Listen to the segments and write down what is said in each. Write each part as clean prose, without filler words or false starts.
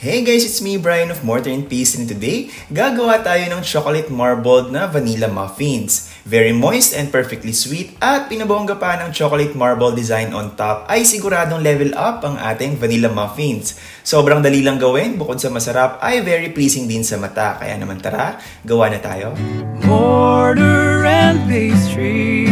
Hey guys, it's me, Brian of Mortar and Pestle, and today, gagawa tayo ng chocolate marbled na vanilla muffins. Very moist and perfectly sweet at pinabongga pa ng chocolate marble design on top ay siguradong level up ang ating vanilla muffins. Sobrang dali lang gawin, bukod sa masarap ay very pleasing din sa mata. Kaya naman tara, gawa na tayo. Mortar and Pastry.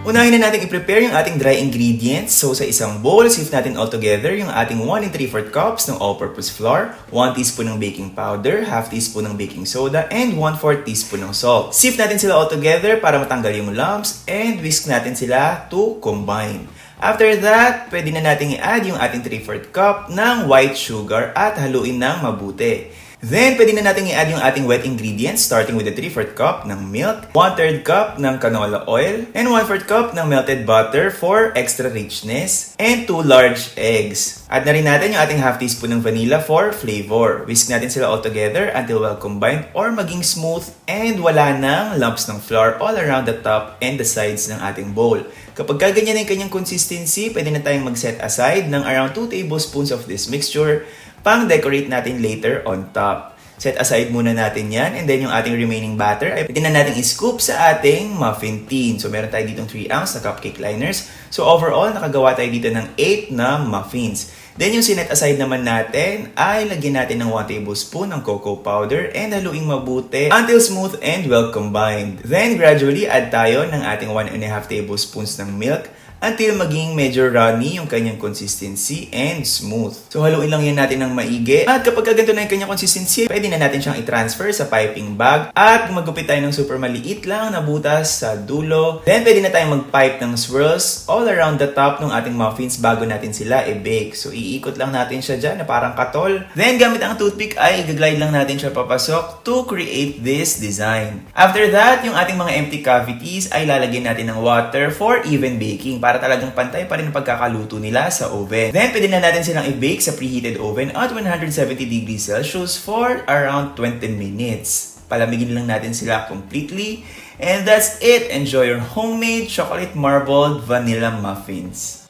Unahin na natin i-prepare yung ating dry ingredients. So sa isang bowl, sift natin all together yung ating 1 3/4 cups ng all-purpose flour, 1 teaspoon ng baking powder, half teaspoon ng baking soda, and 1/4 teaspoon ng salt. Sift natin sila all together para matanggal yung lumps and whisk natin sila to combine. After that, pwede na natin i-add yung ating 3/4 cup ng white sugar at haluin ng mabuti. Then, pwede na natin i-add yung ating wet ingredients starting with the 3/4 cup ng milk, 1/3 cup ng canola oil, and 1/4 cup ng melted butter for extra richness, and 2 large eggs. Add na rin natin yung ating half teaspoon ng vanilla for flavor. Whisk natin sila all together until well combined or maging smooth and wala nang lumps ng flour all around the top and the sides ng ating bowl. Kapag ganyan yung kanyang consistency, pwede na tayong mag-set aside ng around 2 tablespoons of this mixture pang-decorate natin later on top. Set aside muna natin yan and then yung ating remaining batter ay pwede na natin i-scoop sa ating muffin tin. So meron tayo ditong 3 ounce na cupcake liners. So overall, nakagawa tayo dito ng 8 na muffins. Then yung sinet aside naman natin ay lagyan natin ng 1 tablespoon ng cocoa powder and haluing mabuti until smooth and well combined. Then gradually add tayo ng ating 1 1/2 tablespoons ng milk until maging medyo runny yung kanyang consistency and smooth. So haluin lang yan natin ng maigi. At kapag ganito na yung kanyang consistency, pwede na natin siyang i-transfer sa piping bag. At magupit tayo ng super maliit lang na butas sa dulo. Then pwede na tayong mag-pipe ng swirls all around the top ng ating muffins bago natin sila i-bake. So iikot lang natin siya dyan na parang katol. Then gamit ang toothpick ay i-glide lang natin siya papasok to create this design. After that, yung ating mga empty cavities ay lalagyan natin ng water for even baking para talagang pantay pa rin ang pagkakaluto nila sa oven. Then, pwede na natin silang i-bake sa preheated oven at 170 degrees Celsius for around 20 minutes. Palamigin lang natin sila completely. And that's it! Enjoy your homemade chocolate marbled vanilla muffins.